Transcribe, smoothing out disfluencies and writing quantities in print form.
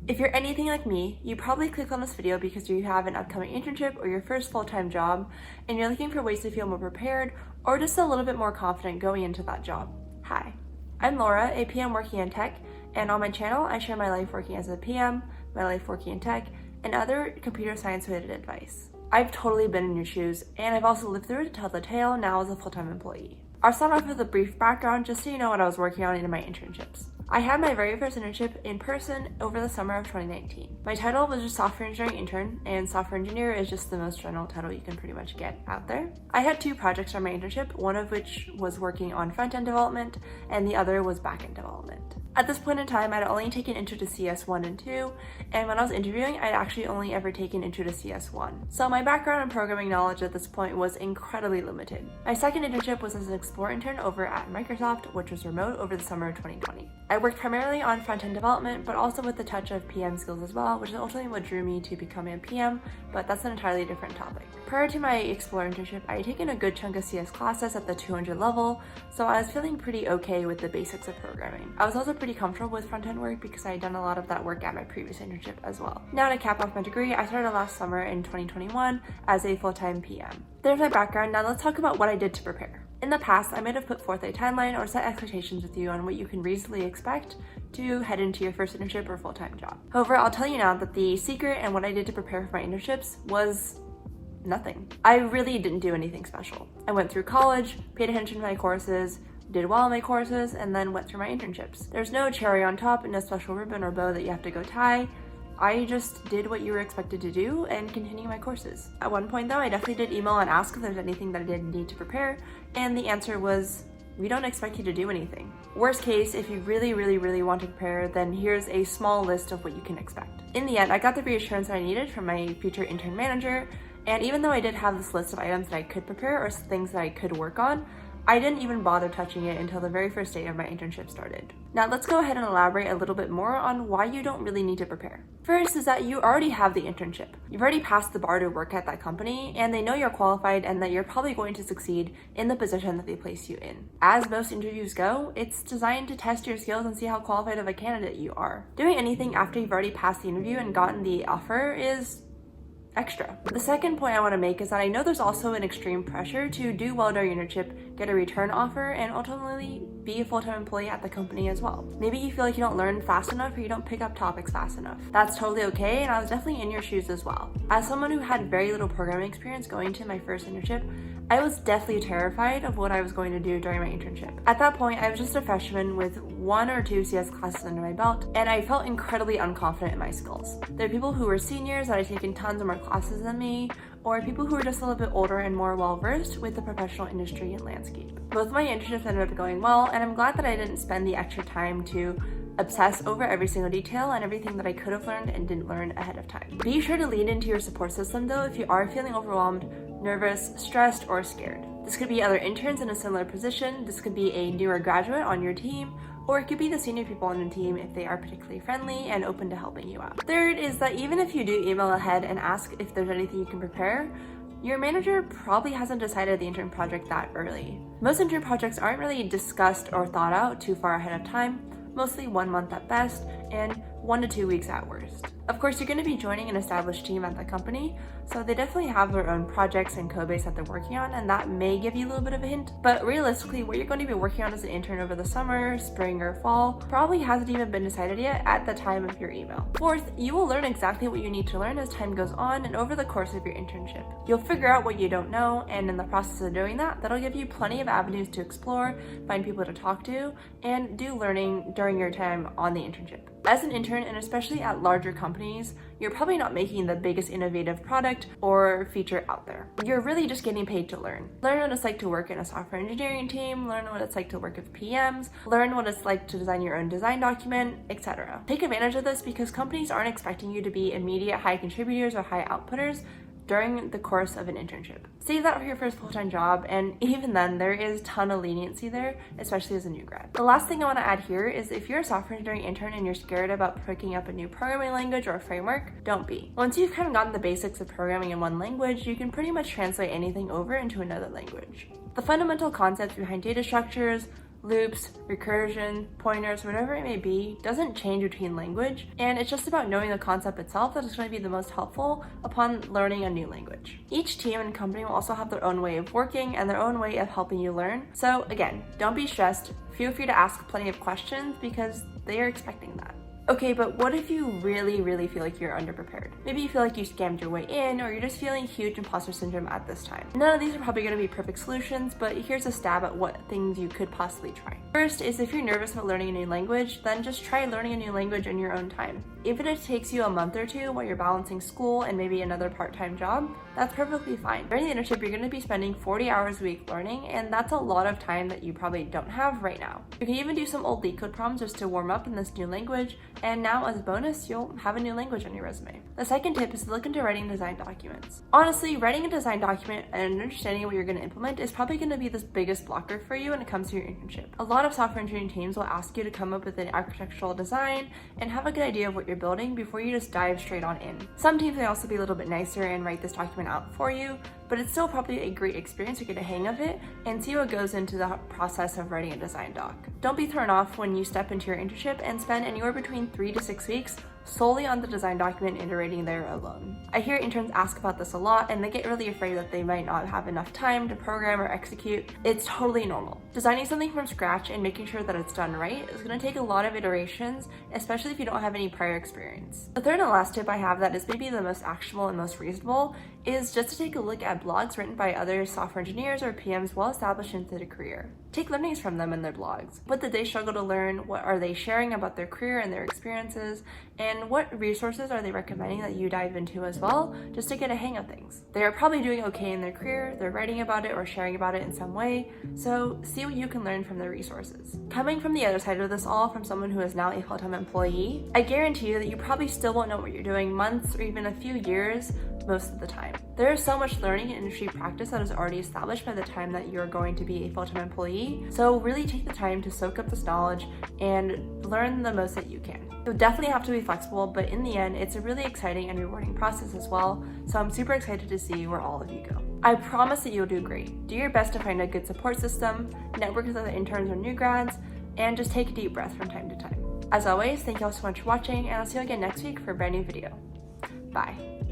If you're anything like me, you probably clicked on this video because you have an upcoming internship or your first full-time job, and you're looking for ways to feel more prepared or just a little bit more confident going into that job. Hi, I'm Laura, a PM working in tech, and on my channel, I share my life working as a PM, my life working in tech, and other computer science-related advice. I've totally been in your shoes, and I've also lived through it to tell the tale now as a full-time employee. I'll start off with a brief background just so you know what I was working on in my internships. I had my very first internship in person over the summer of 2019. My title was just software engineering intern, and software engineer is just the most general title you can pretty much get out there. I had two projects on my internship, one of which was working on front-end development, and the other was back-end development. At this point in time, I'd only taken Intro to CS 1 and 2, and when I was interviewing, I'd actually only ever taken Intro to CS 1. So my background in programming knowledge at this point was incredibly limited. My second internship was as an Explore intern over at Microsoft, which was remote over the summer of 2020. I worked primarily on front-end development, but also with a touch of PM skills as well, which is ultimately what drew me to becoming a PM, but that's an entirely different topic. Prior to my Explore internship, I had taken a good chunk of CS classes at the 200 level, so I was feeling pretty okay with the basics of programming. I was also pretty comfortable with front-end work because I had done a lot of that work at my previous internship as well. Now to cap off my degree, I started last summer in 2021 as a full-time PM. There's my background. Now let's talk about what I did to prepare. In the past, I might have put forth a timeline or set expectations with you on what you can reasonably expect to head into your first internship or full-time job. However, I'll tell you now that the secret and what I did to prepare for my internships was nothing. I really didn't do anything special. I went through college, paid attention to my courses, did well in my courses, and then went through my internships. There's no cherry on top and no special ribbon or bow that you have to go tie. I just did what you were expected to do and continue my courses. At one point though, I definitely did email and ask if there's anything that I did need to prepare, and the answer was, we don't expect you to do anything. Worst case, if you really want to prepare, then here's a small list of what you can expect. In the end, I got the reassurance that I needed from my future intern manager, and even though I did have this list of items that I could prepare or things that I could work on, I didn't even bother touching it until the very first day of my internship started. Now let's go ahead and elaborate a little bit more on why you don't really need to prepare. First is that you already have the internship. You've already passed the bar to work at that company, and they know you're qualified and that you're probably going to succeed in the position that they place you in. As most interviews go, it's designed to test your skills and see how qualified of a candidate you are. Doing anything after you've already passed the interview and gotten the offer is extra. The second point I want to make is that I know there's also an extreme pressure to do well during your internship, get a return offer, and ultimately be a full-time employee at the company as well. Maybe you feel like you don't learn fast enough or you don't pick up topics fast enough. That's totally okay, and I was definitely in your shoes as well. As someone who had very little programming experience going to my first internship, I was deathly terrified of what I was going to do during my internship. At that point, I was just a freshman with 1 or 2 CS classes under my belt, and I felt incredibly unconfident in my skills. There are people who were seniors that had taken tons of more classes than me, or people who were just a little bit older and more well-versed with the professional industry and landscape. Both of my internships ended up going well, and I'm glad that I didn't spend the extra time to obsess over every single detail and everything that I could have learned and didn't learn ahead of time. Be sure to lean into your support system though if you are feeling overwhelmed, nervous, stressed, or scared. This could be other interns in a similar position, this could be a newer graduate on your team, or it could be the senior people on your team if they are particularly friendly and open to helping you out. Third is that even if you do email ahead and ask if there's anything you can prepare, your manager probably hasn't decided the intern project that early. Most intern projects aren't really discussed or thought out too far ahead of time, mostly 1 month at best, and 1 to 2 weeks at worst. Of course, you're going to be joining an established team at the company, so they definitely have their own projects and code base that they're working on, and that may give you a little bit of a hint. But realistically, what you're going to be working on as an intern over the summer, spring, or fall probably hasn't even been decided yet at the time of your email. Fourth, you will learn exactly what you need to learn as time goes on and over the course of your internship. You'll figure out what you don't know, and in the process of doing that, that'll give you plenty of avenues to explore, find people to talk to, and do learning during your time on the internship. As an intern, and especially at larger companies, you're probably not making the biggest innovative product or feature out there. You're really just getting paid to learn. Learn what it's like to work in a software engineering team, learn what it's like to work with PMs, learn what it's like to design your own design document, etc. Take advantage of this because companies aren't expecting you to be immediate high contributors or high outputters during the course of an internship. Save that for your first full-time job, and even then, there is a ton of leniency there, especially as a new grad. The last thing I want to add here is if you're a software engineering intern and you're scared about picking up a new programming language or a framework, don't be. Once you've kind of gotten the basics of programming in one language, you can pretty much translate anything over into another language. The fundamental concepts behind data structures, loops, recursion, pointers, whatever it may be, doesn't change between language, and it's just about knowing the concept itself that is going to be the most helpful upon learning a new language. Each team and company will also have their own way of working and their own way of helping you learn. So again, don't be stressed. Feel free to ask plenty of questions because they are expecting that. Okay, but what if you really feel like you're underprepared? Maybe you feel like you scammed your way in, or you're just feeling huge imposter syndrome at this time. None of these are probably going to be perfect solutions, but here's a stab at what things you could possibly try. First is, if you're nervous about learning a new language, then just try learning a new language in your own time. Even if it takes you a month or two while you're balancing school and maybe another part-time job, that's perfectly fine. During the internship, you're going to be spending 40 hours a week learning, and that's a lot of time that you probably don't have right now. You can even do some old LeetCode problems just to warm up in this new language, and now as a bonus, you'll have a new language on your resume. The second tip is to look into writing design documents. Honestly, writing a design document and understanding what you're going to implement is probably going to be the biggest blocker for you when it comes to your internship. A lot of software engineering teams will ask you to come up with an architectural design and have a good idea of what you're building before you just dive straight on in. Some teams may also be a little bit nicer and write this document out for you, but it's still probably a great experience to get a hang of it and see what goes into the process of writing a design doc. Don't be thrown off when you step into your internship and spend anywhere between 3 to 6 weeks solely on the design document and iterating there alone. I hear interns ask about this a lot, and they get really afraid that they might not have enough time to program or execute. It's totally normal. Designing something from scratch and making sure that it's done right is going to take a lot of iterations, especially if you don't have any prior experience. The third and last tip I have that is maybe the most actionable and most reasonable is just to take a look at blogs written by other software engineers or PMs well established into the career. Take learnings from them in their blogs. What did they struggle to learn? What are they sharing about their career and their experiences? And what resources are they recommending that you dive into as well, just to get a hang of things? They are probably doing okay in their career, they're writing about it or sharing about it in some way, so see what you can learn from their resources. Coming from the other side of this all, from someone who is now a full-time employee, I guarantee you that you probably still won't know what you're doing months or even a few years most of the time. There is so much learning and industry practice that is already established by the time that you're going to be a full-time employee, so really take the time to soak up this knowledge and learn the most that you can. You'll definitely have to be flexible, but in the end, it's a really exciting and rewarding process as well, so I'm super excited to see where all of you go. I promise that you'll do great. Do your best to find a good support system, network with other interns or new grads, and just take a deep breath from time to time. As always, thank you all so much for watching, and I'll see you again next week for a brand new video. Bye.